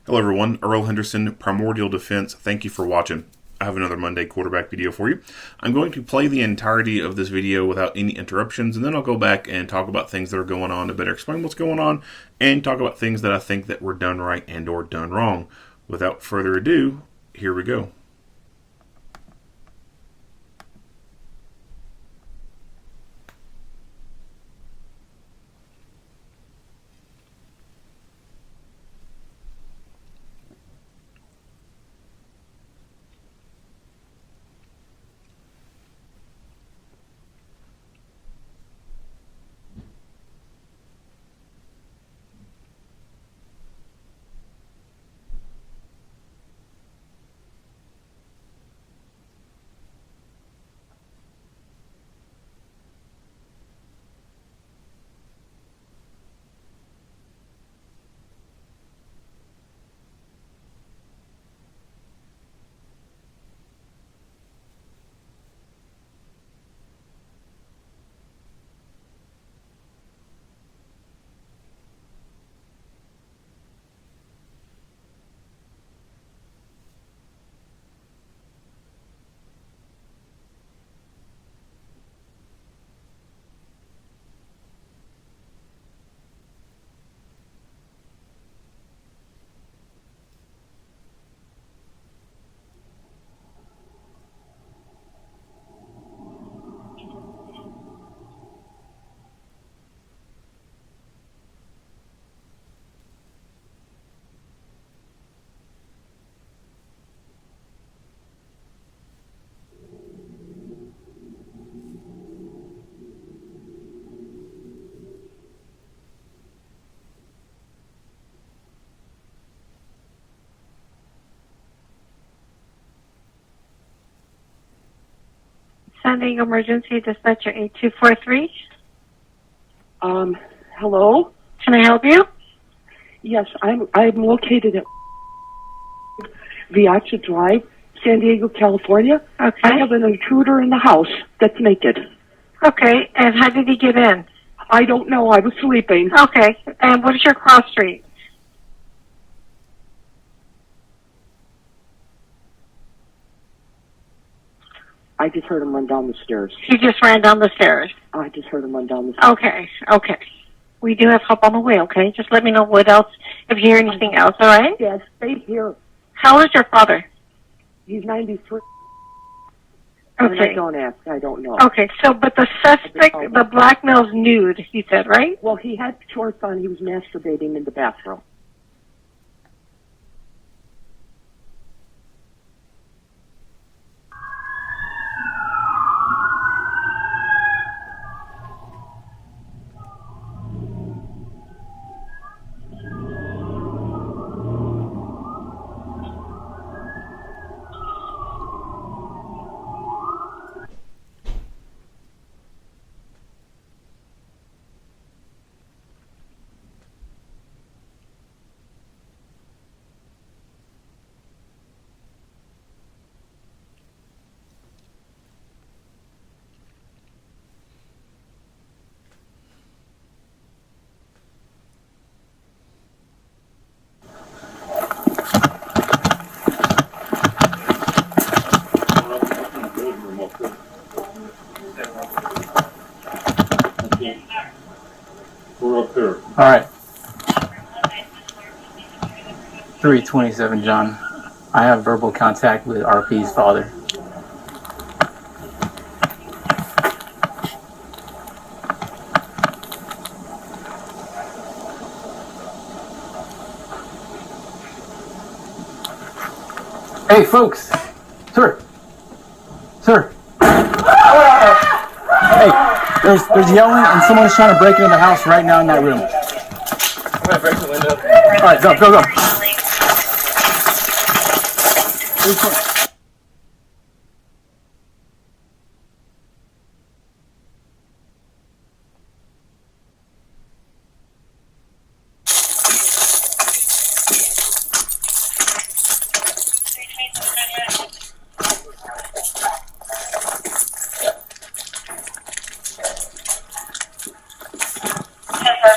Hello everyone, Earl Henderson, Primordial Defense. Thank you for watching. I have another Monday quarterback video for you. I'm going to play the entirety of this video without any interruptions, and then I'll go back and talk about things that are going on to better explain what's going on, and talk about things that I think that were done right and or done wrong. Without further ado, here we go. San Diego Emergency Dispatcher 8243. Hello? Can I help you? Yes, I'm located at Viacha Drive, San Diego, California. Okay. I have an intruder in the house that's naked. Okay, and how did he get in? I don't know. I was sleeping. Okay, and what is your cross street? I just heard him run down the stairs. He just ran down the stairs. I just heard him run down the stairs. Okay. We do have help on the way, okay? Just let me know what else, if you hear anything else, all right? Yes, stay here. How old is your father? He's 93. And I Okay. don't ask. I don't know. Okay, so, but the suspect, the blackmail's nude, you said, right? Well, he had shorts on. He was masturbating in the bathroom. We're up there. All right. 327, John. I have verbal contact with RP's father. Hey, folks. Sir. Hey, there's yelling and someone's trying to break into the house right now in that room. I'm gonna break the window. All right, go.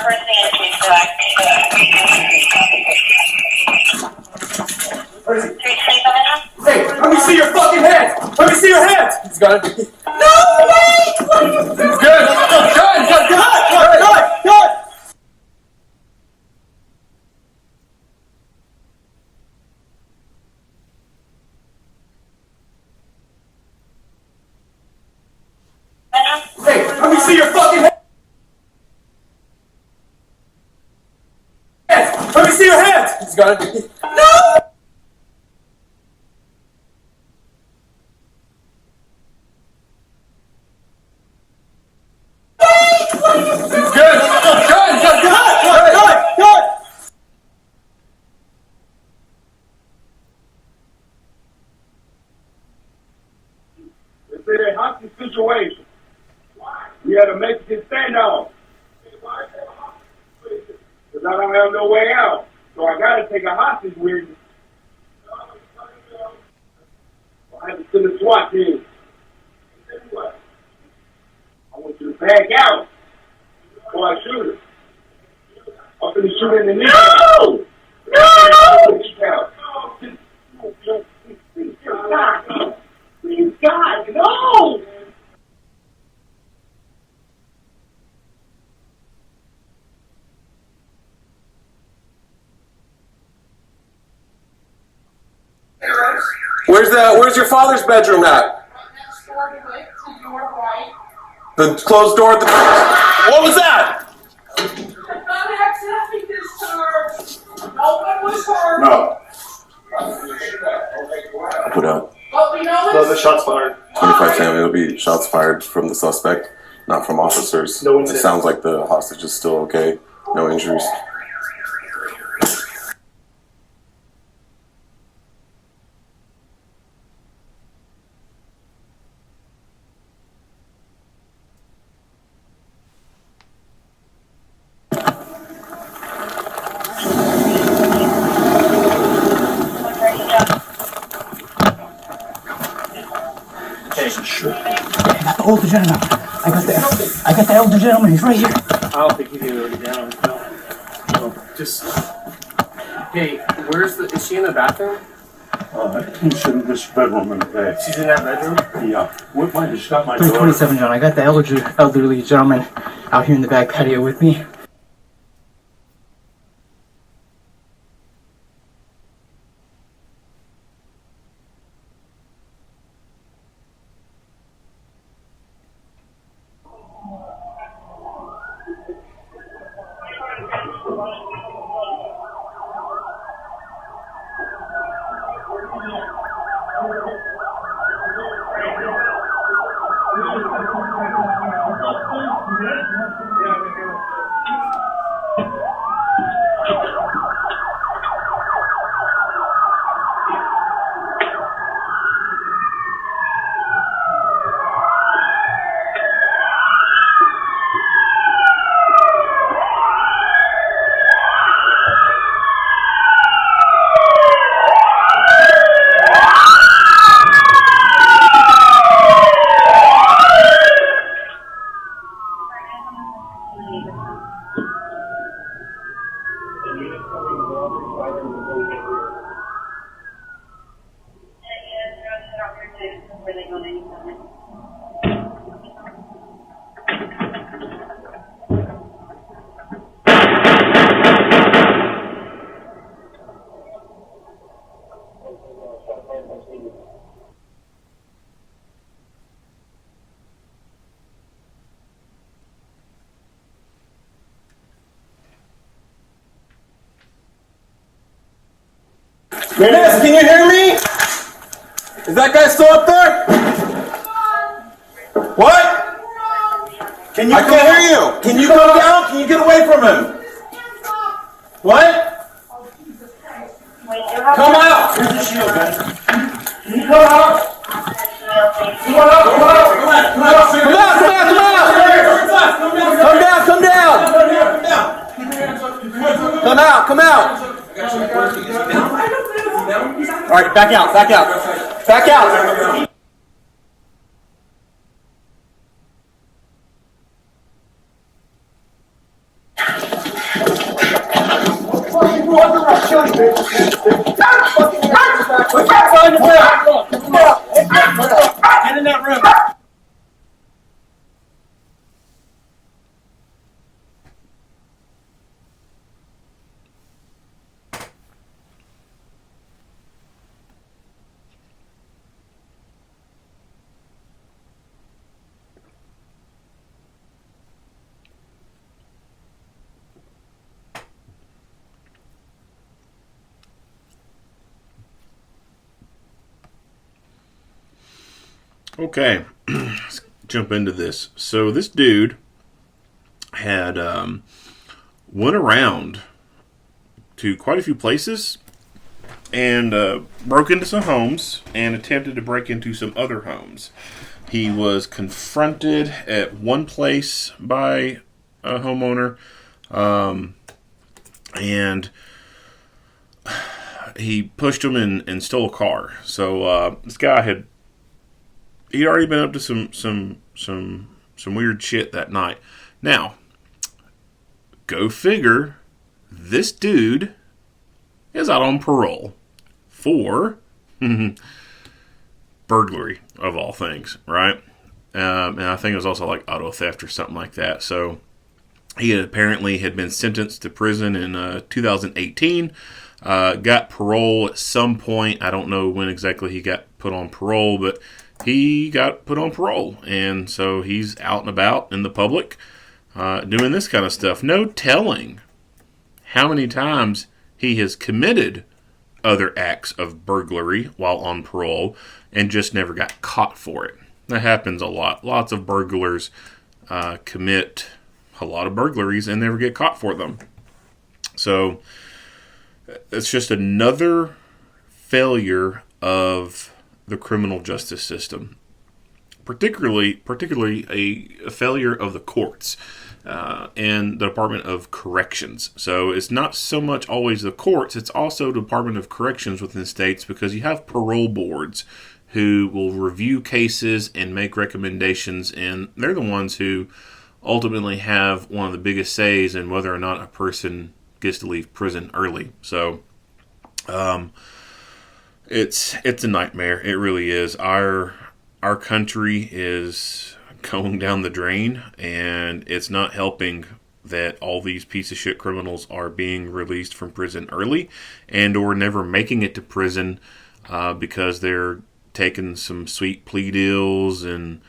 First thing is It's got to be. No, wait! What are you doing? Good! Good! Hey, let me see your fucking hands! Let me see your hands! It's got to be. No! Good! It's a hostage situation. We had a Mexican standoff. Because I don't have no way out. So I got to take a hostage with me. I have to send a SWAT team. I want you to back out before I shoot her. I'm going to shoot her in the knee. No! No! Please, God, no! Where's your father's bedroom at? The closed door at the. What was that? No. Put out. No, the shots fired. 25 Sam, it'll be shots fired from the suspect, not from officers. No It incident. sounds like the hostage is still okay. No injuries. I got the older gentleman. I got the elder gentleman. He's right here. I don't think he's even already down. No, just. Hey, is she in the bathroom? He's in this bedroom in the bed. She's in that bedroom? Yeah. What might have stopped my daughter? 327, John. I got the elderly gentleman out here in the back patio with me. Miss, can you hear me? Is that guy still up there? What? I can't hear you. Can you come down? Can you get away from him? What? Come out. Here's the shield, guys. Can you come out? Come on, come on, come on, come on, come down, come down. Come out, come out. All right, back out, back out, back out. Get in that room. Okay, let's jump into this. So this dude had went around to quite a few places and broke into some homes and attempted to break into some other homes. He was confronted at one place by a homeowner, and he pushed him and stole a car. So this guy he'd already been up to some weird shit that night. Now, go figure, this dude is out on parole for burglary, of all things, right? And I think it was also like auto theft or something like that. So he apparently had been sentenced to prison in 2018. Got parole at some point. I don't know when exactly he got put on parole, but he got put on parole. And so he's out and about in the public doing this kind of stuff. No telling how many times he has committed other acts of burglary while on parole and just never got caught for it. That happens a lot. Lots of burglars commit a lot of burglaries and never get caught for them. So it's just another failure of the criminal justice system, particularly a failure of the courts and the Department of Corrections. So it's not so much always the courts, it's also the Department of Corrections within states, because you have parole boards who will review cases and make recommendations, and they're the ones who ultimately have one of the biggest says in whether or not a person gets to leave prison early. So it's a nightmare. It really is. Our country is going down the drain, and it's not helping that all these piece of shit criminals are being released from prison early and or never making it to prison because they're taking some sweet plea deals and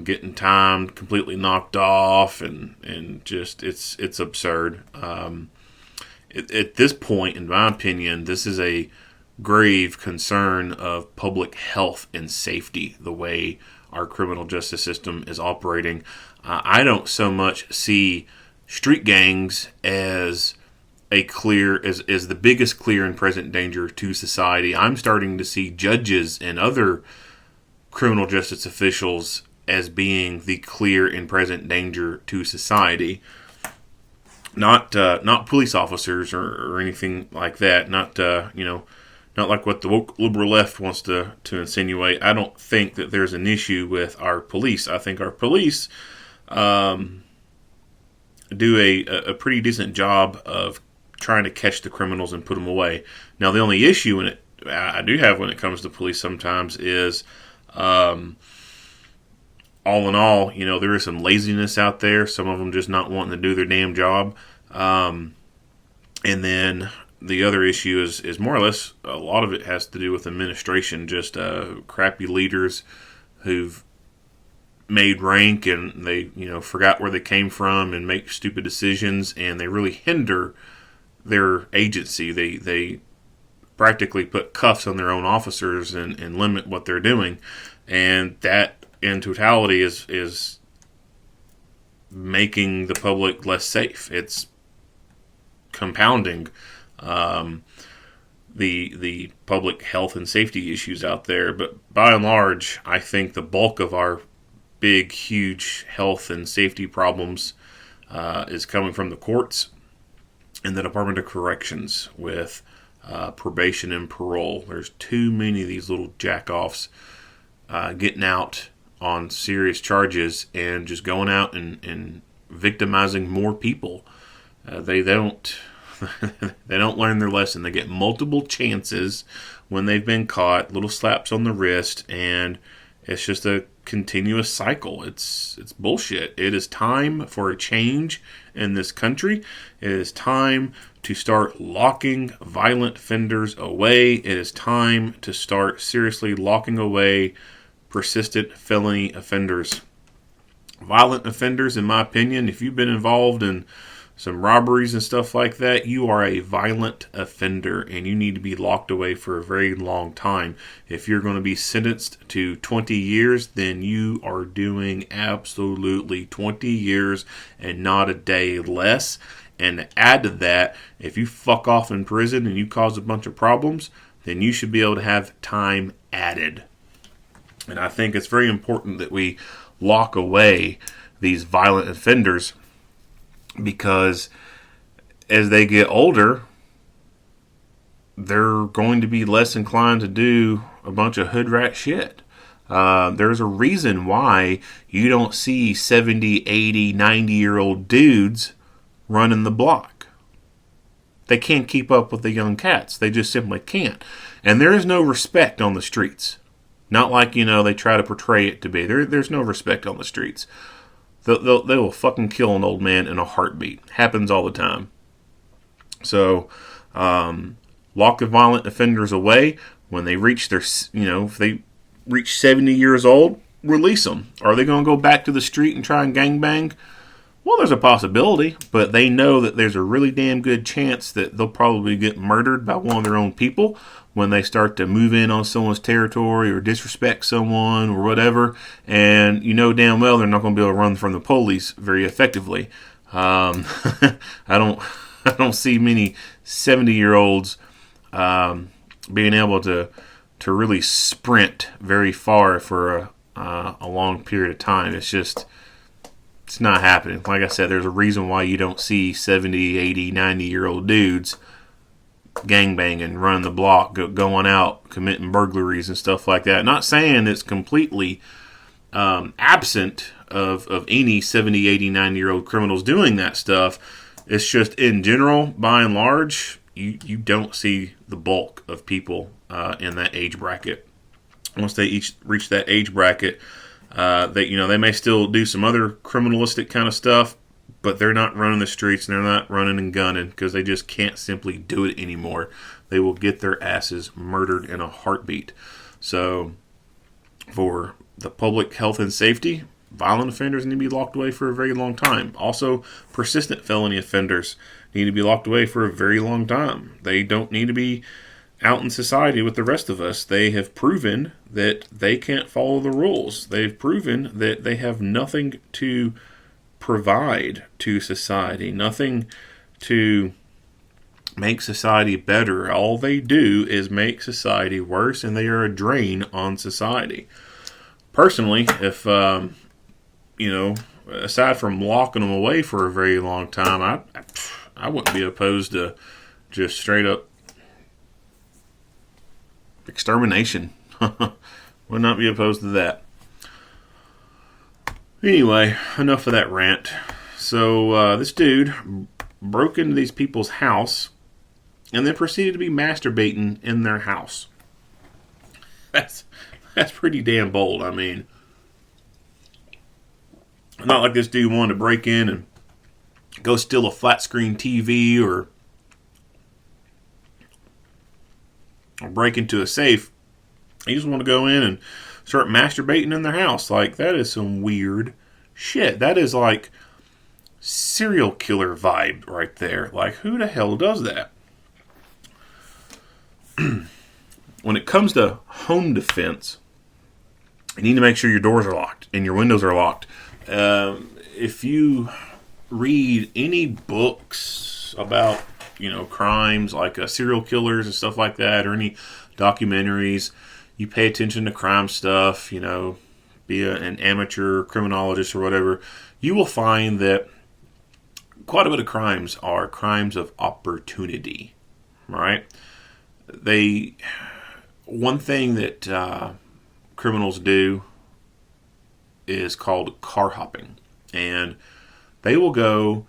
getting time completely knocked off, and just it's absurd. At this point, in my opinion, this is a grave concern of public health and safety, the way our criminal justice system is operating. I don't so much see street gangs as as the biggest clear and present danger to society. I'm starting to see judges and other criminal justice officials as being the clear and present danger to society. Not police officers or anything like that. Not like what the woke liberal left wants to insinuate. I don't think that there's an issue with our police. I think our police do a pretty decent job of trying to catch the criminals and put them away. Now, the only issue I do have when it comes to police sometimes is, all in all, there is some laziness out there. Some of them just not wanting to do their damn job. And then the other issue is more or less, a lot of it has to do with administration, just crappy leaders who've made rank and they forgot where they came from and make stupid decisions, and they really hinder their agency. They practically put cuffs on their own officers and limit what they're doing, and that in totality is making the public less safe. It's compounding the public health and safety issues out there. But by and large, I think the bulk of our big, huge health and safety problems is coming from the courts and the Department of Corrections with probation and parole. There's too many of these little jack-offs getting out on serious charges and just going out and victimizing more people. They don't they don't learn their lesson. They get multiple chances when they've been caught, little slaps on the wrist, and it's just a continuous cycle. It's bullshit. It is time for a change in this country. It is time to start locking violent offenders away. It is time to start seriously locking away persistent felony offenders. Violent offenders, in my opinion, if you've been involved in some robberies and stuff like that, you are a violent offender and you need to be locked away for a very long time. If you're going to be sentenced to 20 years, then you are doing absolutely 20 years and not a day less. And to add to that, if you fuck off in prison and you cause a bunch of problems, then you should be able to have time added. And I think it's very important that we lock away these violent offenders, because as they get older, they're going to be less inclined to do a bunch of hood rat shit. There's a reason why you don't see 70, 80, 90-year-old dudes running the block. They can't keep up with the young cats. They just simply can't. And there is no respect on the streets. Not like, they try to portray it to be. There's no respect on the streets. They will fucking kill an old man in a heartbeat. Happens all the time. So, lock the violent offenders away. When they reach their, if they reach 70 years old, release them. Are they going to go back to the street and try and gangbang? Well, there's a possibility, but they know that there's a really damn good chance that they'll probably get murdered by one of their own people when they start to move in on someone's territory or disrespect someone or whatever. And you know damn well they're not going to be able to run from the police very effectively. I don't see many 70-year-olds being able to really sprint very far for a long period of time. It's not happening. Like I said, there's a reason why you don't see 70, 80, 90-year-old dudes gangbanging, running the block, going out, committing burglaries and stuff like that. Not saying it's completely absent of any 70, 80, 90-year-old criminals doing that stuff. It's just, in general, by and large, you don't see the bulk of people in that age bracket. Once they each reach that age bracket, they may still do some other criminalistic kind of stuff, but they're not running the streets and they're not running and gunning because they just can't simply do it anymore. They will get their asses murdered in a heartbeat. So, for the public health and safety, violent offenders need to be locked away for a very long time. Also, persistent felony offenders need to be locked away for a very long time. They don't need to be out in society with the rest of us. They have proven that they can't follow the rules. They've proven that they have nothing to provide to society, nothing to make society better. All they do is make society worse, and they are a drain on society. Personally, if aside from locking them away for a very long time, I wouldn't be opposed to just straight up extermination. Would not be opposed to that. Anyway, enough of that rant. So this dude broke into these people's house and then proceeded to be masturbating in their house. That's pretty damn bold. I mean, not like this dude wanted to break in and go steal a flat screen TV or break into a safe. He just want to go in and start masturbating in their house. Like, that is some weird shit. That is like serial killer vibe right there. Like, who the hell does that? When it comes to home defense, you need to make sure your doors are locked and your windows are locked. If you read any books about, crimes like serial killers and stuff like that, or any documentaries, you pay attention to crime stuff, be an amateur criminologist or whatever, you will find that quite a bit of crimes are crimes of opportunity, right? One thing that criminals do is called car hopping, and they will go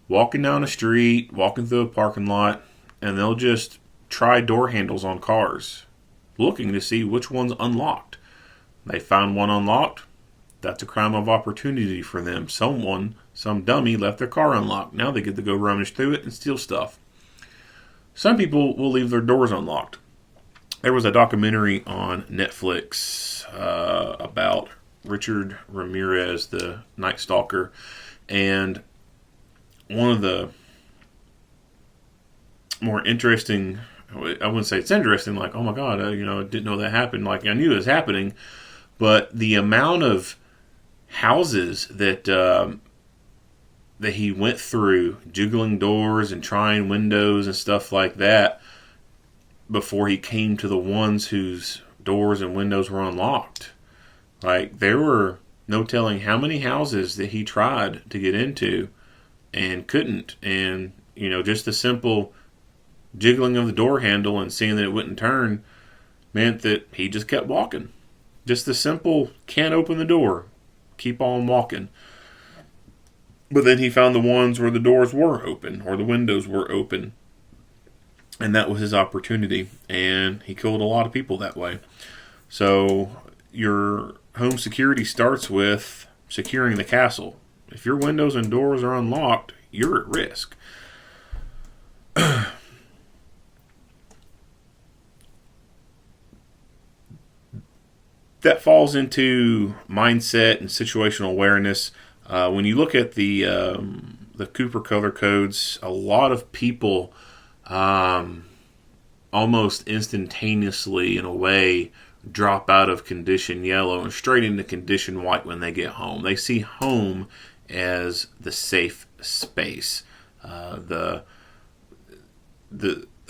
walking down a street, walking through a parking lot, and they'll just try door handles on cars, looking to see which one's unlocked. They found one unlocked. That's a crime of opportunity for them. Some dummy left their car unlocked. Now they get to go rummage through it and steal stuff. Some people will leave their doors unlocked. There was a documentary on Netflix about Richard Ramirez, the Night Stalker, and one of the more interesting. I wouldn't say it's interesting. Like, oh my god, I didn't know that happened. Like, I knew it was happening, but the amount of houses that he went through, jiggling doors and trying windows and stuff like that, before he came to the ones whose doors and windows were unlocked. Like, there were no telling how many houses that he tried to get into and couldn't. And, just the simple jiggling of the door handle and seeing that it wouldn't turn meant that he just kept walking. Just the simple, can't open the door, keep on walking. But then he found the ones where the doors were open or the windows were open. And that was his opportunity. And he killed a lot of people that way. So your home security starts with securing the castle. If your windows and doors are unlocked, you're at risk. That falls into mindset and situational awareness. When you look at the Cooper color codes, a lot of people almost instantaneously, in a way, drop out of condition yellow and straight into condition white when they get home. They see home as the safe space, the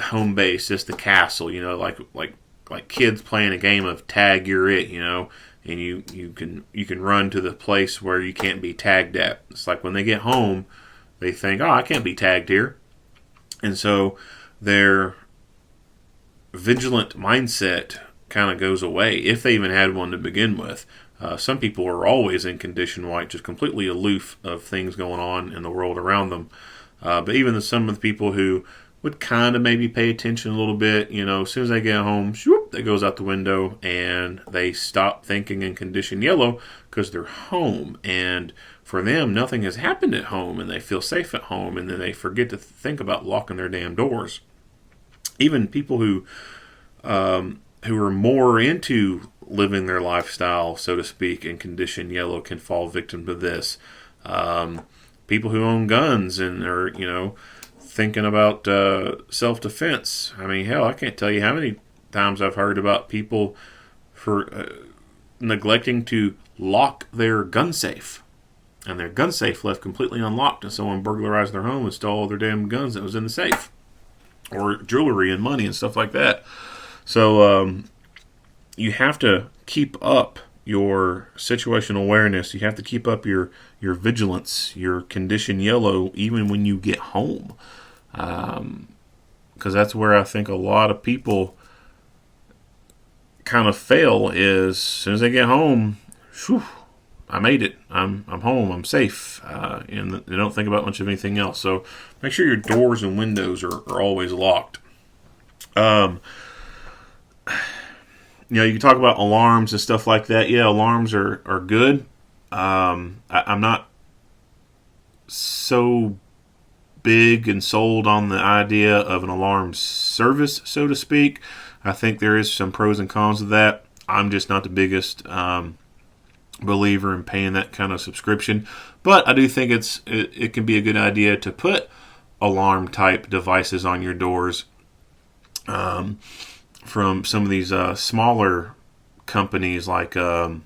home base, just the castle. Like kids playing a game of tag, you're it. And you can run to the place where you can't be tagged at. It's like when they get home, they think, oh, I can't be tagged here. And so their vigilant mindset kind of goes away, if they even had one to begin with. Some people are always in condition white, just completely aloof of things going on in the world around them. But even some of the people who would kind of maybe pay attention a little bit, as soon as they get home, whoop, that goes out the window, and they stop thinking in condition yellow because they're home. And for them, nothing has happened at home, and they feel safe at home, and then they forget to think about locking their damn doors. Even people who are more into living their lifestyle, so to speak, in condition yellow can fall victim to this. People who own guns and are, thinking about self-defense. I mean, hell, I can't tell you how many times I've heard about people for neglecting to lock their gun safe. And their gun safe left completely unlocked, and someone burglarized their home and stole all their damn guns that was in the safe. Or jewelry and money and stuff like that. So you have to keep up your situational awareness. You have to keep up your vigilance, your condition yellow, even when you get home. Because that's where I think a lot of people kind of fail, is as soon as they get home, whew, I made it. I'm home. I'm safe. And they don't think about much of anything else. So make sure your doors and windows are always locked. You can talk about alarms and stuff like that. Yeah, alarms are good. I'm not so big and sold on the idea of an alarm service, so to speak. I think there is some pros and cons of that. I'm just not the biggest believer in paying that kind of subscription, but I do think it can be a good idea to put alarm type devices on your doors from some of these smaller companies like the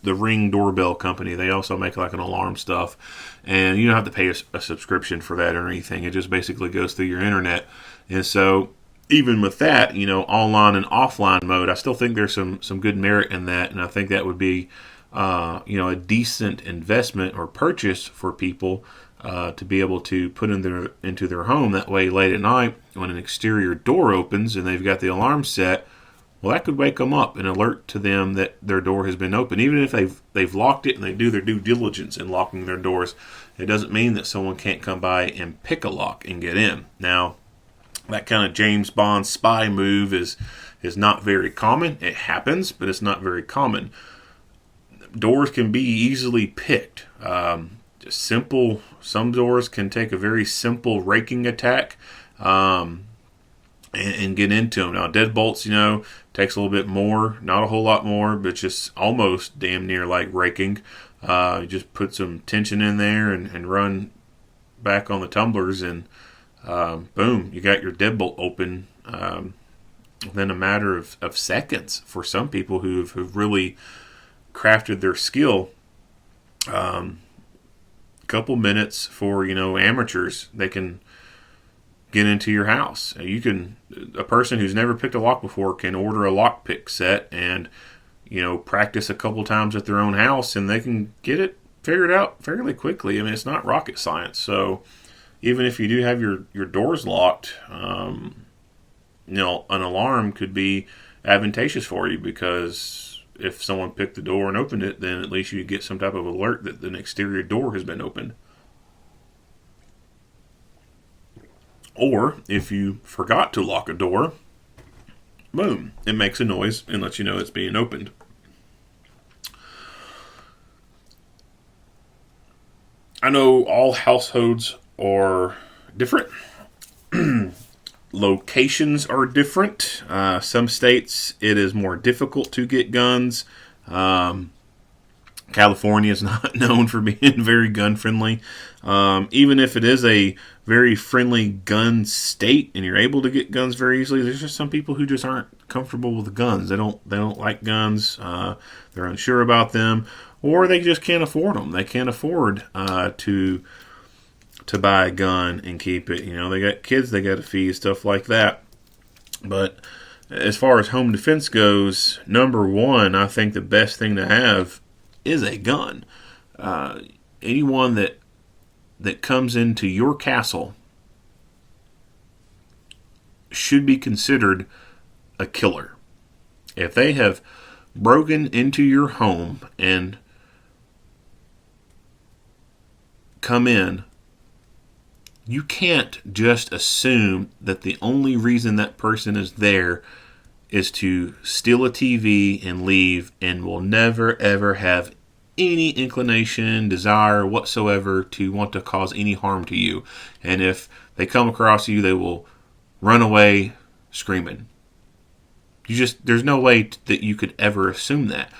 Ring doorbell company. They also make like an alarm stuff, and you don't have to pay a subscription for that or anything. It just basically goes through your internet. And so even with that, online and offline mode, I still think there's some good merit in that, and I think that would be a decent investment or purchase for people to be able to put into their home. That way, late at night, when an exterior door opens and they've got the alarm set, well, that could wake them up and alert to them that their door has been opened. Even if they've locked it and they do their due diligence in locking their doors, it doesn't mean that someone can't come by and pick a lock and get in. Now, that kind of James Bond spy move is not very common. It happens, but it's not very common. Doors can be easily picked. Just simple. Some doors can take a very simple raking attack and get into them. Now, deadbolts, takes a little bit more, not a whole lot more, but just almost damn near like raking. You just put some tension in there and run back on the tumblers, and boom, you got your deadbolt open within a matter of seconds for some people who've really crafted their skill. Couple minutes for amateurs, they can get into your house. A person who's never picked a lock before can order a lock pick set and practice a couple times at their own house, and they can get it figured out fairly quickly. I mean, it's not rocket science. So even if you do have your doors locked, an alarm could be advantageous for you, because if someone picked the door and opened it, then at least you get some type of alert that an exterior door has been opened. Or if you forgot to lock a door, boom, it makes a noise and lets you know it's being opened. I know all households are different. Locations are different. Some states it is more difficult to get guns. California is not known for being very gun friendly. Even if it is a very friendly gun state and you're able to get guns very easily, there's just some people who just aren't comfortable with guns. They don't like guns. They're unsure about them, or they just can't afford them. They can't afford to buy a gun and keep it. They got kids they got to feed, stuff like that. But as far as home defense goes, number one, I think the best thing to have is a gun. Anyone that comes into your castle should be considered a killer. If they have broken into your home and come in, you can't just assume that the only reason that person is there is to steal a TV and leave, and will never ever have any inclination, desire whatsoever to want to cause any harm to you. And if they come across you, they will run away screaming. There's no way that you could ever assume that.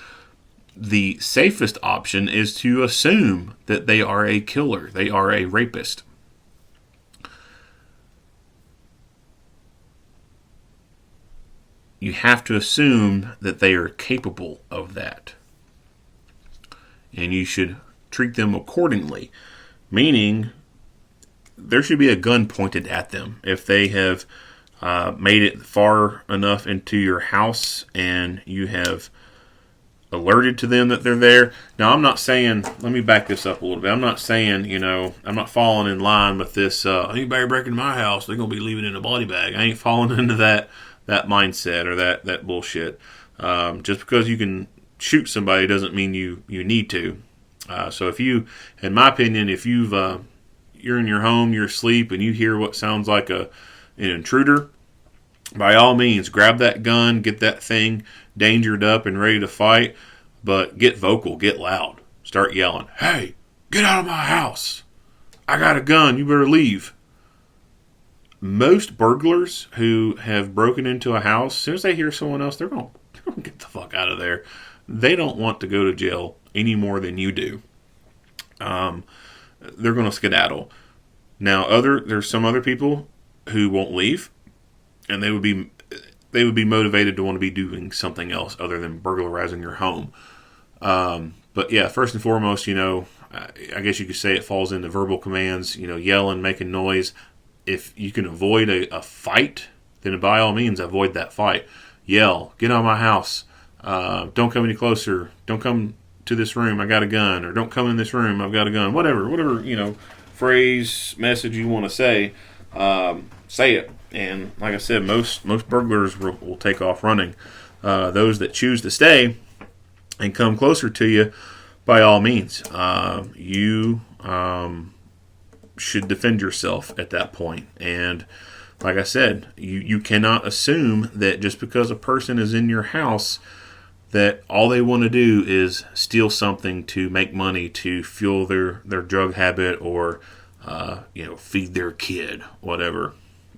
The safest option is to assume that they are a killer, they are a rapist. You have to assume that they are capable of that. And you should treat them accordingly. Meaning, there should be a gun pointed at them. If they have made it far enough into your house and you have alerted to them that they're there. Now, I'm not saying, let me back this up a little bit. I'm not saying, I'm not falling in line with this, anybody breaking into my house, they're going to be leaving in a body bag. I ain't falling into that mindset or that bullshit. Just because you can shoot somebody doesn't mean you need to. So if you, in my opinion, if you're in your home, you're asleep, and you hear what sounds like an intruder, by all means, grab that gun, get that thing dangered up and ready to fight, but get vocal, get loud. Start yelling, "Hey, get out of my house. I got a gun, you better leave." Most burglars who have broken into a house, as soon as they hear someone else, they're going to get the fuck out of there. They don't want to go to jail any more than you do. They're going to skedaddle. Now, there's some other people who won't leave, and they would be motivated to want to be doing something else other than burglarizing your home. But yeah, first and foremost, I guess you could say it falls into verbal commands. Yelling, making noise. If you can avoid a fight, then by all means avoid that fight. Yell, "Get out of my house. Don't come any closer. Don't come to this room. I got a gun." Or "Don't come in this room. I've got a gun." Whatever, phrase, message you want to say, say it. And like I said, most burglars will take off running. Those that choose to stay and come closer to you, by all means, you should defend yourself at that point. And like I said, you cannot assume that just because a person is in your house that all they want to do is steal something to make money to fuel their drug habit or feed their kid, whatever.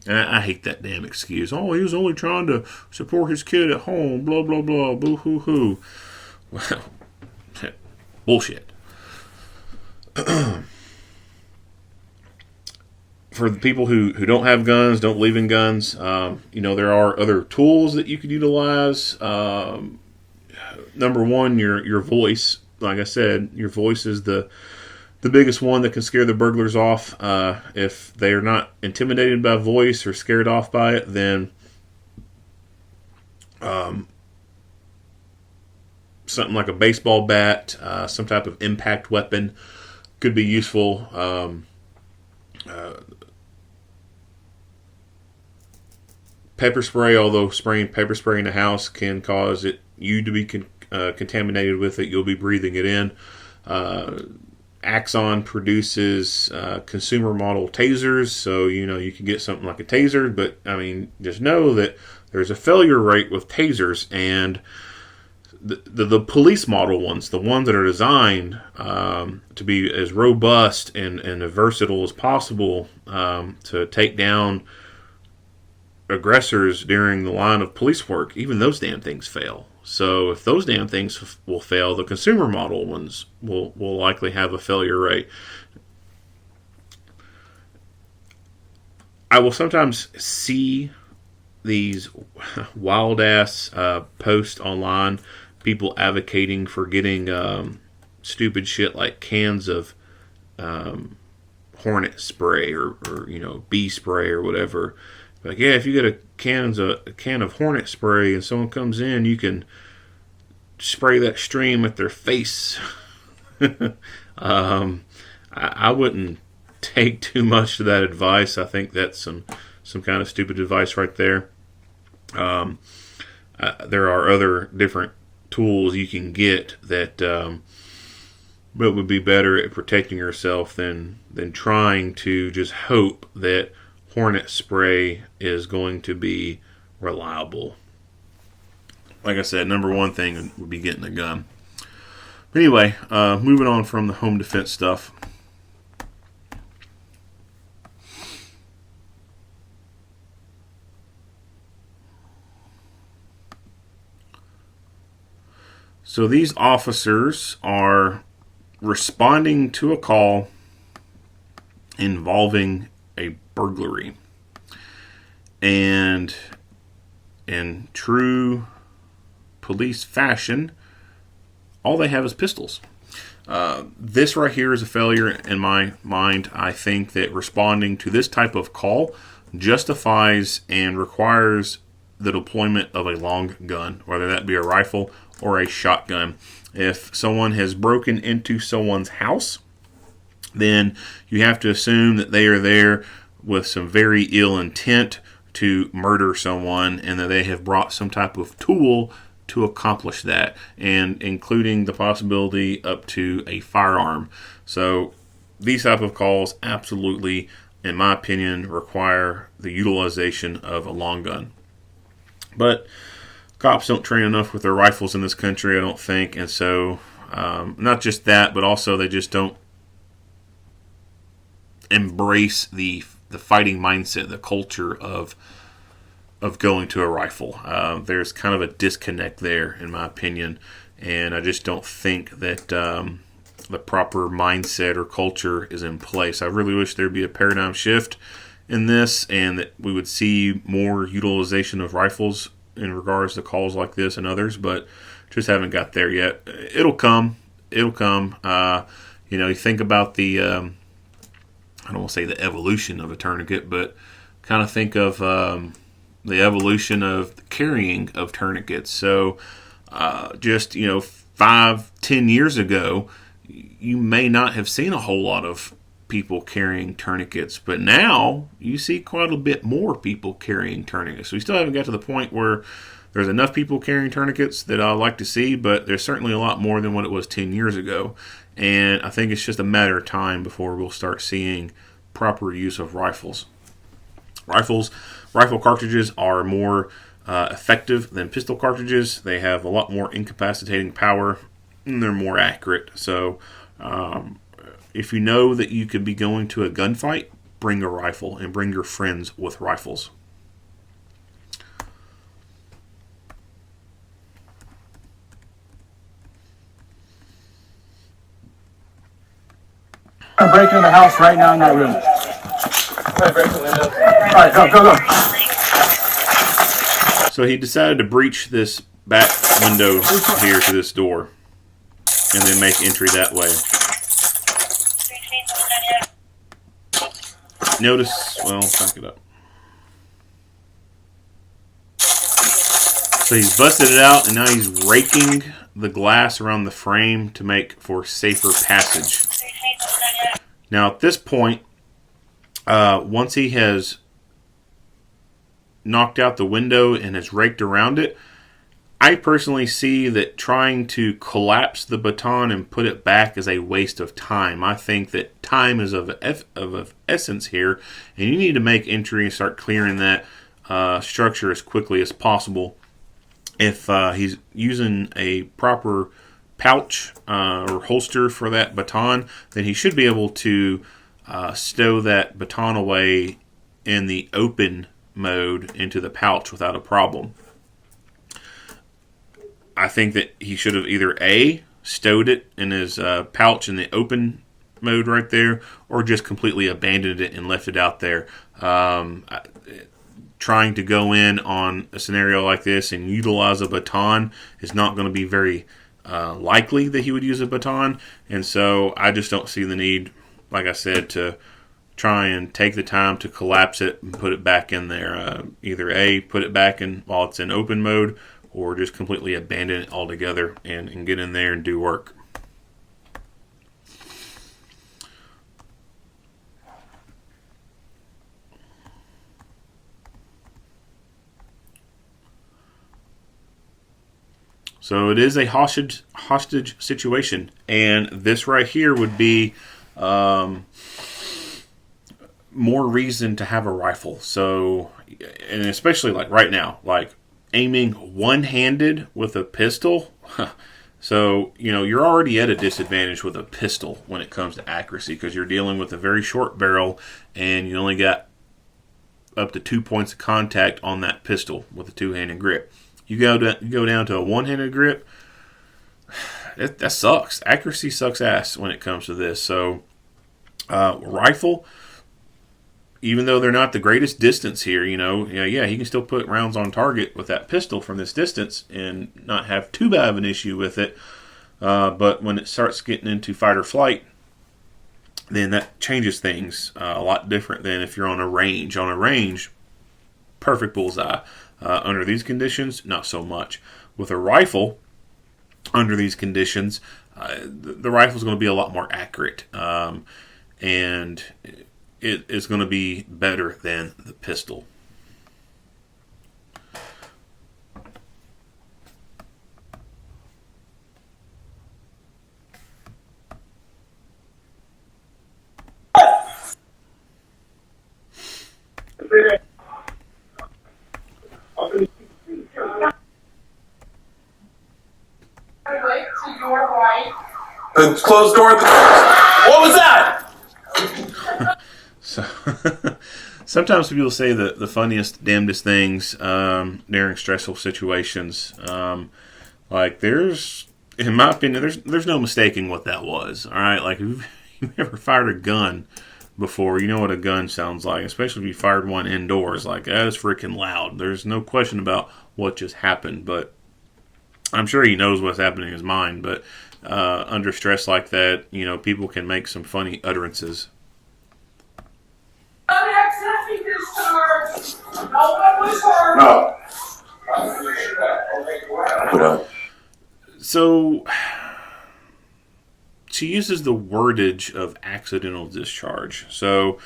And I hate that damn excuse. "Oh, he was only trying to support his kid at home, blah blah blah, boo hoo hoo." Well, bullshit. for the people who don't have guns, don't believe in guns, there are other tools that you could utilize. Number one, your voice. Like I said, your voice is the biggest one that can scare the burglars off. If they are not intimidated by voice or scared off by it, then something like a baseball bat, some type of impact weapon could be useful. Pepper spray, although spraying pepper spray in the house can cause you to be contaminated with it, you'll be breathing it in. Axon produces consumer model tasers, so you can get something like a taser, but just know that there's a failure rate with tasers, and the police model ones, the ones that are designed to be as robust and as versatile as possible to take down aggressors during the line of police work, even those damn things fail. So if those damn things will fail, the consumer model ones will likely have a failure rate. I will sometimes see these wild ass posts online, people advocating for getting stupid shit like cans of hornet spray or bee spray or whatever. Like, yeah, if you get a can of hornet spray and someone comes in, you can spray that stream at their face. I wouldn't take too much to that advice. I think that's some kind of stupid advice right there. There are other different tools you can get that would be better at protecting yourself than trying to just hope that hornet spray is going to be reliable. Like I said, number one thing would be getting a gun. But anyway, moving on from the home defense stuff. So these officers are responding to a call involving a burglary. And in true police fashion, all they have is pistols. This right here is a failure in my mind. I think that responding to this type of call justifies and requires the deployment of a long gun, whether that be a rifle or a shotgun. If someone has broken into someone's house, then you have to assume that they are there with some very ill intent to murder someone, and that they have brought some type of tool to accomplish that, and including the possibility up to a firearm. So these type of calls absolutely, in my opinion, require the utilization of a long gun. But cops don't train enough with their rifles in this country, I don't think, and so not just that, but also they just don't embrace the fighting mindset, the culture of going to a rifle. There's kind of a disconnect there, in my opinion, and I just don't think that the proper mindset or culture is in place. I really wish there'd be a paradigm shift in this, and that we would see more utilization of rifles in regards to calls like this and others, but just haven't got there yet. It'll come. You think about the I don't want to say the evolution of a tourniquet, but kind of think of the evolution of the carrying of tourniquets. So just 5-10 years ago, you may not have seen a whole lot of people carrying tourniquets, but now you see quite a bit more people carrying tourniquets. So we still haven't got to the point where there's enough people carrying tourniquets that I like to see, but there's certainly a lot more than what it was 10 years ago. And I think it's just a matter of time before we'll start seeing proper use of rifles. Rifle cartridges are more effective than pistol cartridges. They have a lot more incapacitating power, and they're more accurate. So if you know that you could be going to a gunfight, bring a rifle and bring your friends with rifles. I'm breaking into the house right now in that room. right, go. So he decided to breach this back window here to this door and then make entry that way. Notice, well, back it up. So he's busted it out, and now he's raking the glass around the frame to make for safer passage. Now, at this point, once he has knocked out the window and has raked around it, I personally see that trying to collapse the baton and put it back is a waste of time. I think that time is of essence here, and you need to make entry and start clearing that structure as quickly as possible. If he's using a proper pouch or holster for that baton, then he should be able to stow that baton away in the open mode into the pouch without a problem. I think that he should have either A, stowed it in his pouch in the open mode right there, or just completely abandoned it and left it out there. Trying to go in on a scenario like this and utilize a baton is not going to be very likely that he would use a baton, and so I just don't see the need, like I said, to try and take the time to collapse it and put it back in there. Either A, put it back in while it's in open mode, or just completely abandon it altogether and get in there and do work. So it is a hostage situation, and this right here would be more reason to have a rifle. So, and especially like right now, like aiming one-handed with a pistol. So, you know, you're already at a disadvantage with a pistol when it comes to accuracy because you're dealing with a very short barrel and you only got up to 2 points of contact on that pistol with a two-handed grip. You go down to a one-handed grip, that sucks. Accuracy sucks ass when it comes to this. So, rifle, even though they're not the greatest distance here, he can still put rounds on target with that pistol from this distance and not have too bad of an issue with it. But when it starts getting into fight or flight, then that changes things a lot different than if you're on a range. On a range, perfect bullseye. Under these conditions, not so much. With a rifle, under these conditions, the rifle is going to be a lot more accurate. And it is going to be better than the pistol. The closed door. What was that? So sometimes people say the funniest, damnedest things during stressful situations. Like in my opinion, there's no mistaking what that was. All right, like if you've ever fired a gun before, you know what a gun sounds like, especially if you fired one indoors. Like that is freaking loud. There's no question about what just happened, but I'm sure he knows what's happening in his mind. But under stress like that, people can make some funny utterances. No. So she uses the wordage of accidental discharge. So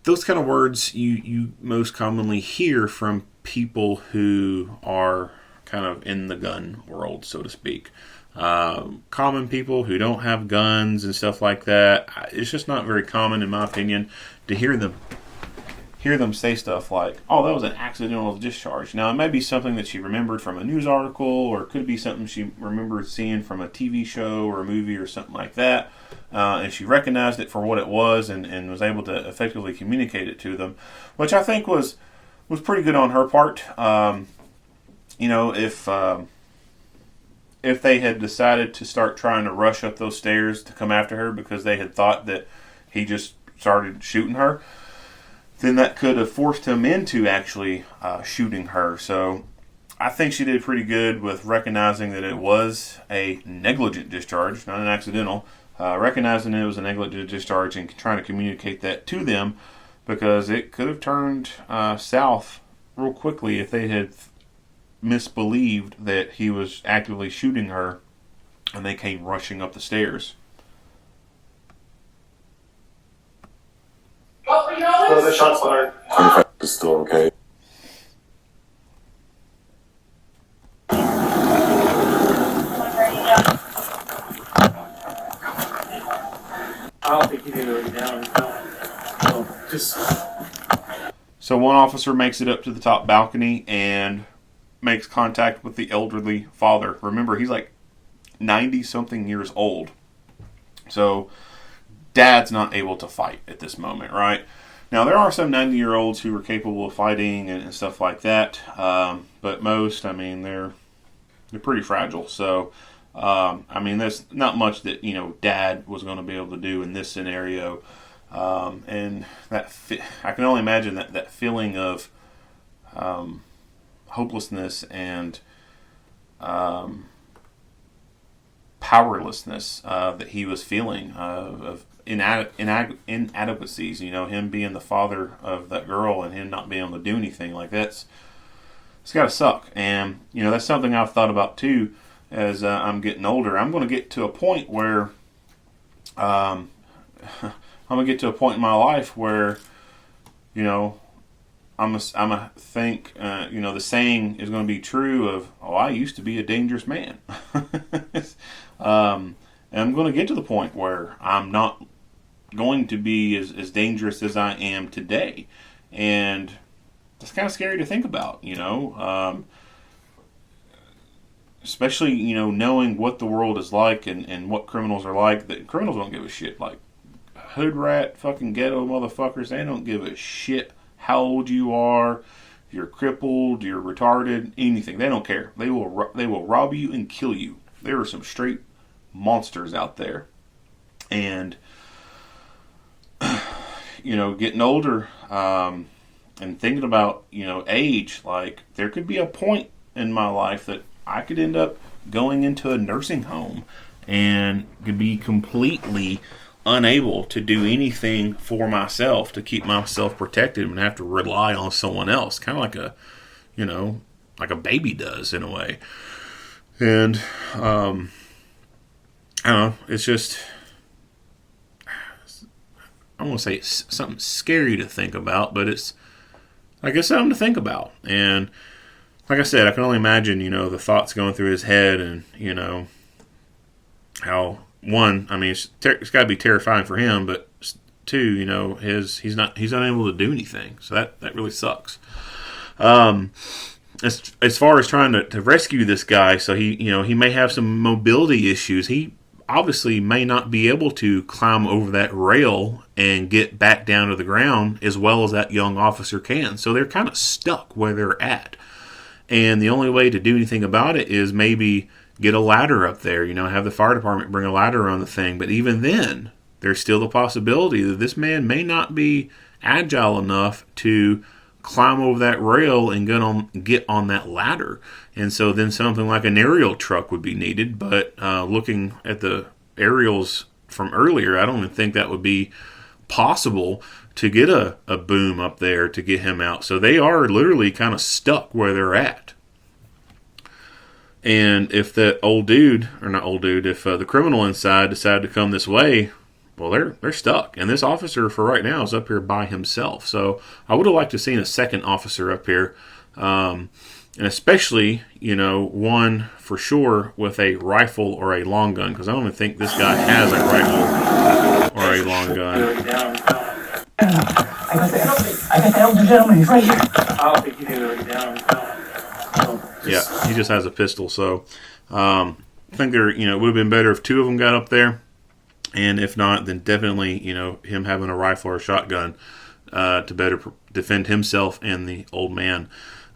those kind of words you most commonly hear from people who are kind of in the gun world, so to speak. Common people who don't have guns and stuff like that, it's just not very common, in my opinion, to hear them say stuff like, oh, that was an accidental discharge. Now, it may be something that she remembered from a news article, or it could be something she remembered seeing from a TV show or a movie or something like that, and she recognized it for what it was and was able to effectively communicate it to them, which I think was pretty good on her part. if they had decided to start trying to rush up those stairs to come after her because they had thought that he just started shooting her, then that could have forced him into actually shooting her. So I think she did pretty good with recognizing that it was a negligent discharge, not an accidental. Recognizing it was a negligent discharge and trying to communicate that to them, because it could have turned south real quickly if they had misbelieved that he was actively shooting her and they came rushing up the stairs. Oh, the shots fired. Is still okay. I don't think he did go down. No, just. So one officer makes it up to the top balcony and makes contact with the elderly father. Remember, he's like 90-something years old. So dad's not able to fight at this moment, right? Now, there are some 90-year-olds who are capable of fighting and stuff like that. But most, I mean, they're pretty fragile. So, I mean, there's not much that, dad was going to be able to do in this scenario. And I can only imagine that feeling of hopelessness and powerlessness that he was feeling of inadequacies. Him being the father of that girl and him not being able to do anything like that's, it's got to suck. And that's something I've thought about too as I'm getting older. I'm going to get to a point where I'm going to get to a point in my life where I'm a think the saying is going to be true of, I used to be a dangerous man. And I'm going to get to the point where I'm not going to be as dangerous as I am today. And that's kind of scary to think about, especially, knowing what the world is like and what criminals are like. That criminals don't give a shit. Like, hood rat, fucking ghetto motherfuckers, they don't give a shit how old you are, if you're crippled, you're retarded, anything. They don't care. They will rob you and kill you. There are some straight monsters out there. And getting older and thinking about age, like, there could be a point in my life that I could end up going into a nursing home and could be completely unable to do anything for myself to keep myself protected and have to rely on someone else, kind of like a baby does in a way. And I don't know, it's just, I won't say it's something scary to think about, but it's, I guess, something to think about. And like I said, I can only imagine, the thoughts going through his head and, how, one, I mean, it's got to be terrifying for him, but two, he's unable to do anything. So that really sucks. As far as trying to rescue this guy, so he may have some mobility issues. He obviously may not be able to climb over that rail and get back down to the ground as well as that young officer can. So they're kind of stuck where they're at. And the only way to do anything about it is maybe get a ladder up there, have the fire department bring a ladder on the thing. But even then, there's still the possibility that this man may not be agile enough to climb over that rail and get on that ladder. And so then something like an aerial truck would be needed. But looking at the aerials from earlier, I don't even think that would be possible to get a boom up there to get him out. So they are literally kind of stuck where they're at. And if that if the criminal inside decided to come this way, well, they're stuck. And this officer for right now is up here by himself. So I would have liked to have seen a second officer up here. And especially, one for sure with a rifle or a long gun. Because I don't even think this guy has a rifle or a long gun. I got the elder gentleman. He's right here. I don't think he did go down. Yeah, he just has a pistol. So I think it would have been better if two of them got up there. And if not, then definitely, him having a rifle or a shotgun to better defend himself and the old man.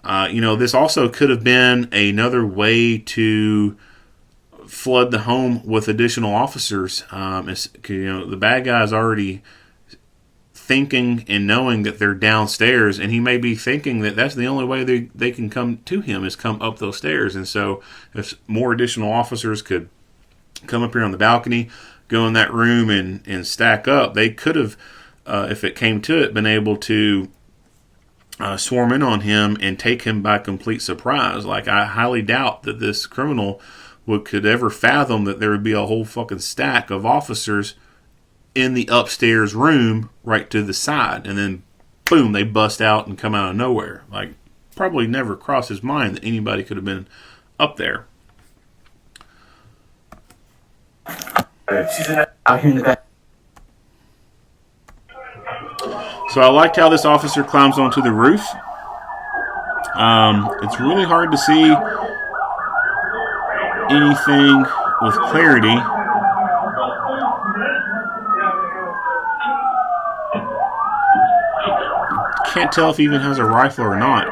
This also could have been another way to flood the home with additional officers. The bad guy is already thinking and knowing that they're downstairs, and he may be thinking that that's the only way they can come to him is come up those stairs. And so if more additional officers could come up here on the balcony, go in that room and stack up, they could have, if it came to it, been able to swarm in on him and take him by complete surprise. Like, I highly doubt that this criminal could ever fathom that there would be a whole fucking stack of officers in the upstairs room right to the side, and then boom, they bust out and come out of nowhere. Like, probably never crossed his mind that anybody could have been up there. She's out here in the back. So I liked how this officer climbs onto the roof. It's really hard to see anything with clarity. Can't tell if he even has a rifle or not.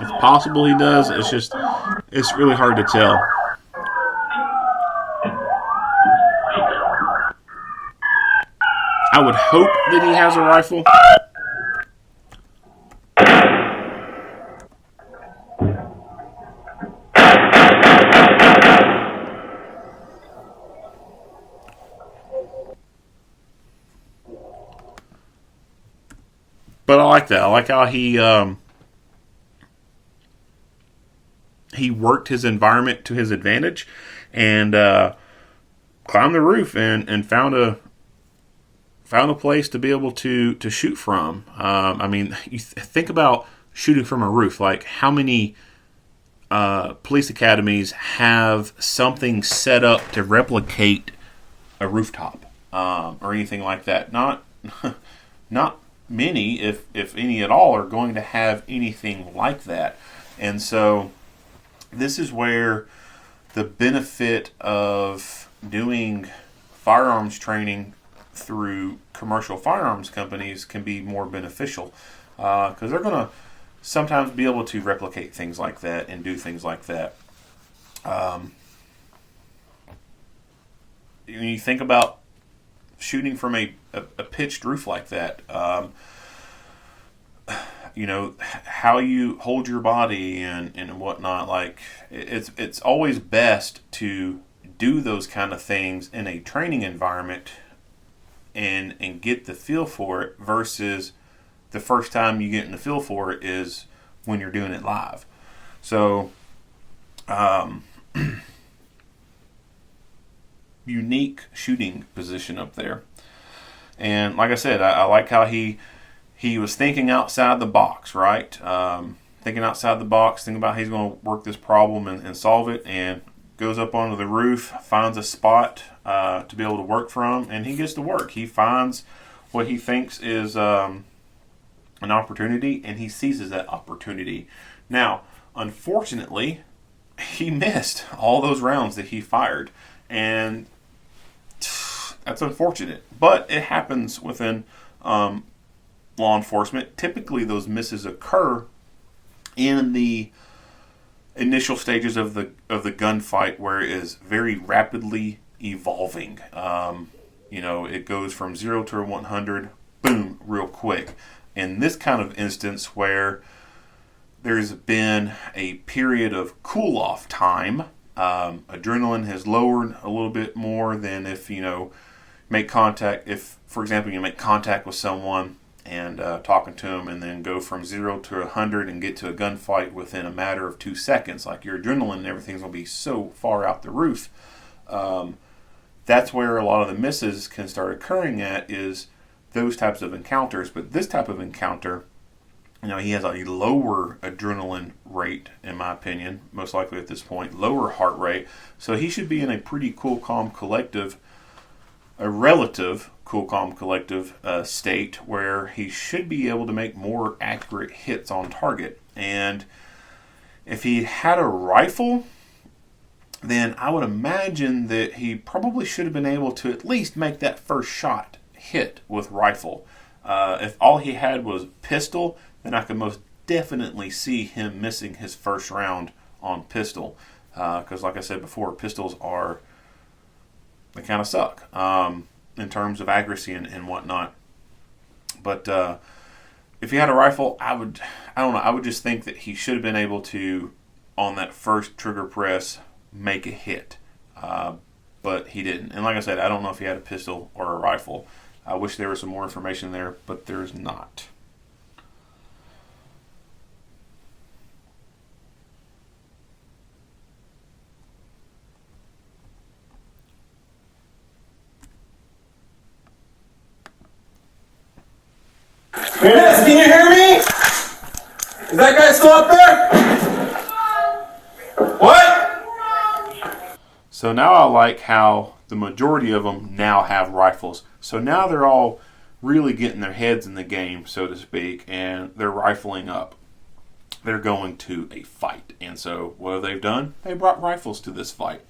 It's possible he does. It's really hard to tell. I would hope that he has a rifle. But I like that. I like how he worked his environment to his advantage and climbed the roof and found a place to be able to shoot from. You think about shooting from a roof. Like, how many police academies have something set up to replicate a rooftop or anything like that? Not many, if any at all, are going to have anything like that. And so this is where the benefit of doing firearms training through commercial firearms companies can be more beneficial, because they're going to sometimes be able to replicate things like that and do things like that. When you think about shooting from a pitched roof like that, how you hold your body and whatnot, like, it's always best to do those kind of things in a training environment and get the feel for it, versus the first time you get in the feel for it is when you're doing it live. So unique shooting position up there. And like I said, I like how he was thinking outside the box, right? Thinking outside the box, thinking about how he's going to work this problem and solve it, and goes up onto the roof, finds a spot to be able to work from, and he gets to work. He finds what he thinks is an opportunity, and he seizes that opportunity. Now, unfortunately, he missed all those rounds that he fired, and that's unfortunate. But it happens within law enforcement. Typically, those misses occur in the initial stages of the gunfight, where it is very rapidly evolving. It goes from 0 to 100, boom, real quick. In this kind of instance, where there's been a period of cool-off time, adrenaline has lowered a little bit more than if make contact. If, for example, you make contact with someone and talking to them, and then go from 0 to 100 and get to a gunfight within a matter of 2 seconds, like, your adrenaline and everything's going to be so far out the roof. That's where a lot of the misses can start occurring at, is those types of encounters. But this type of encounter, he has a lower adrenaline rate, in my opinion, most likely at this point, lower heart rate. So he should be in a pretty cool, calm, collective, a relative cool, calm, collective state, where he should be able to make more accurate hits on target. And if he had a rifle, then I would imagine that he probably should have been able to at least make that first shot hit with rifle. If all he had was pistol, then I could most definitely see him missing his first round on pistol. Because like I said before, pistols they kind of suck in terms of accuracy and whatnot. But if he had a rifle, I don't know, I would just think that he should have been able to, on that first trigger press, make a hit. But he didn't. And like I said, I don't know if he had a pistol or a rifle. I wish there was some more information there, but there's not. Miss, can you hear me? Is that guy still up there? What? So now I like how the majority of them now have rifles. So now they're all really getting their heads in the game, so to speak, and they're rifling up. They're going to a fight. And so what have they done? They brought rifles to this fight.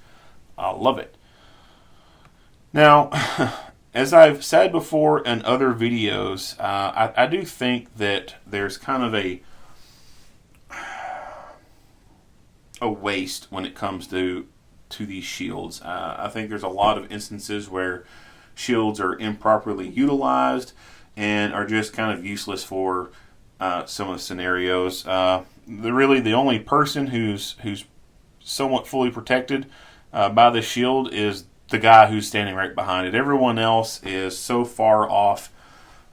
I love it. Now, as I've said before in other videos, I do think that there's kind of a waste when it comes to these shields. I think there's a lot of instances where shields are improperly utilized and are just kind of useless for some of the scenarios. Really, the only person who's somewhat fully protected by the shield is the guy who's standing right behind it. Everyone else is so far off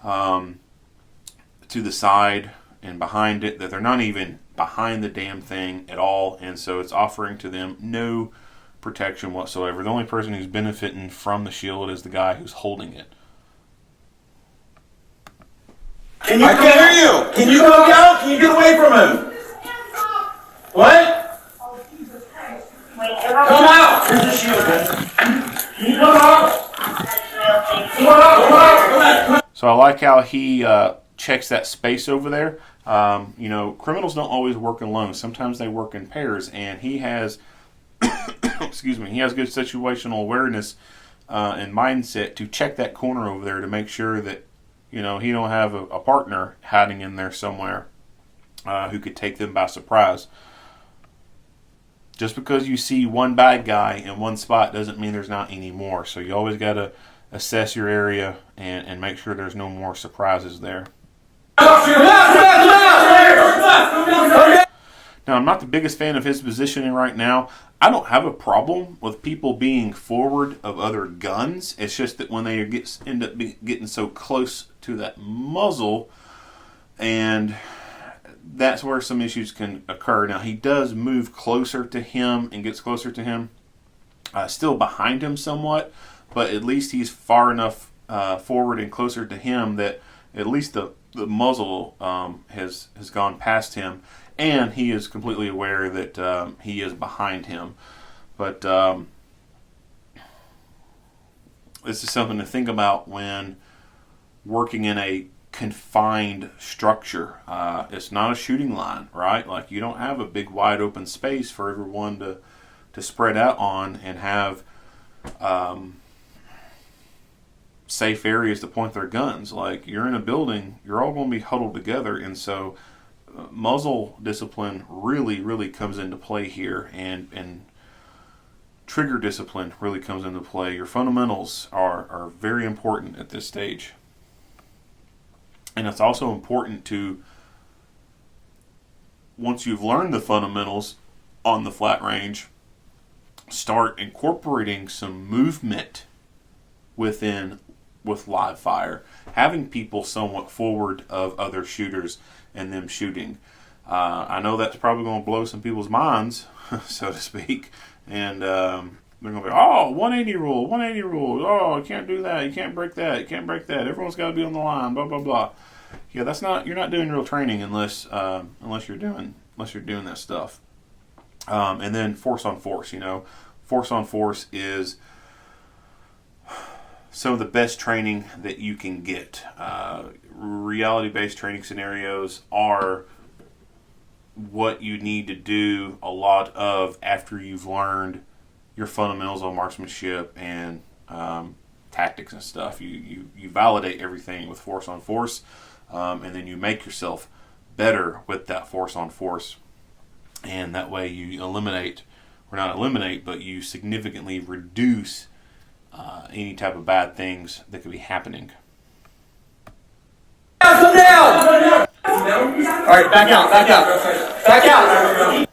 to the side and behind it that they're not even behind the damn thing at all, and so it's offering to them no protection whatsoever. The only person who's benefiting from the shield is the guy who's holding it. I can't hear you. Can you come out? Can you get away from him? What? Come out. Here's the shield, man. Can you come out? Come on. So I like how he checks that space over there. Criminals don't always work alone. Sometimes they work in pairs, and he has excuse me, he has good situational awareness and mindset to check that corner over there to make sure that he don't have a partner hiding in there somewhere who could take them by surprise. Just because you see one bad guy in one spot doesn't mean there's not any more. So you always got to assess your area and make sure there's no more surprises there. Now, I'm not the biggest fan of his positioning right now. I don't have a problem with people being forward of other guns. It's just that when they end up getting so close to that muzzle, and that's where some issues can occur. Now, he does move closer to him and gets closer to him, still behind him somewhat, but at least he's far enough forward and closer to him that at least the muzzle has gone past him, and he is completely aware that he is behind him. But this is something to think about when working in a confined structure. It's not a shooting line, right? Like, you don't have a big wide open space for everyone to spread out on and have safe areas to point their guns. Like, you're in a building, you're all going to be huddled together, and so muzzle discipline really comes into play here, and trigger discipline really comes into play. Your fundamentals are very important at this stage. And it's also important to, once you've learned the fundamentals on the flat range, start incorporating some movement with live fire, having people somewhat forward of other shooters and them shooting. I know that's probably going to blow some people's minds, so to speak, and they're going to be, 180 rule, 180 rule, you can't do that, you can't break that, everyone's got to be on the line, blah blah blah. Yeah, you're not doing real training unless you're doing that stuff. And then force on force. Force on force is some of the best training that you can get. Reality-based training scenarios are what you need to do a lot of after you've learned your fundamentals on marksmanship and tactics and stuff. You validate everything with force on force, and then you make yourself better with that force on force. And that way you eliminate, or not eliminate, but you significantly reduce any type of bad things that could be happening. Come down! Alright, back out, back out. Back out!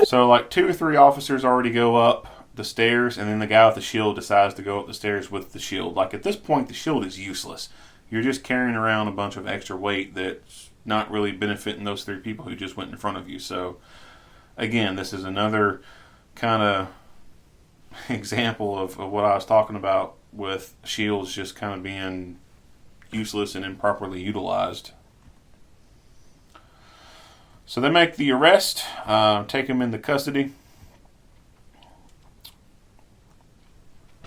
So like 2 or 3 officers already go up the stairs, and then the guy with the shield decides to go up the stairs with the shield. Like at this point, the shield is useless. You're just carrying around a bunch of extra weight that's not really benefiting those 3 people who just went in front of you. So again, this is another kind of example of what I was talking about with shields just kind of being useless and improperly utilized. So they make the arrest, take him into custody.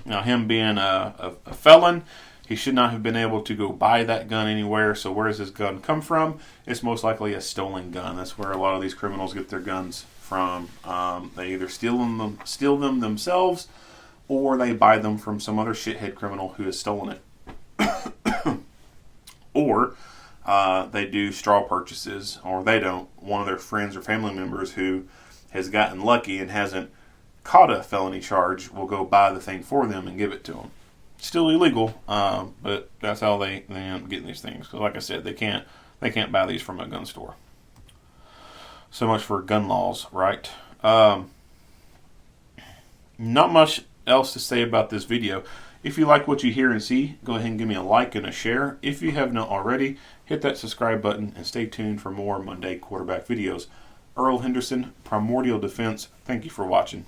Now, him being a felon, he should not have been able to go buy that gun anywhere. So where does this gun come from? It's most likely a stolen gun. That's where a lot of these criminals get their guns from. They either steal them themselves, or they buy them from some other shithead criminal who has stolen it. Or they do straw purchases, or they don't. One of their friends or family members who has gotten lucky and hasn't caught a felony charge will go buy the thing for them and give it to them. Still illegal, but that's how they end up getting these things. Because like I said, they can't buy these from a gun store. So much for gun laws, right? Not much else to say about this video. If you like what you hear and see, go ahead and give me a like and a share. If you have not already, hit that subscribe button and stay tuned for more Monday quarterback videos. Earl Henderson, Primordial Defense, thank you for watching.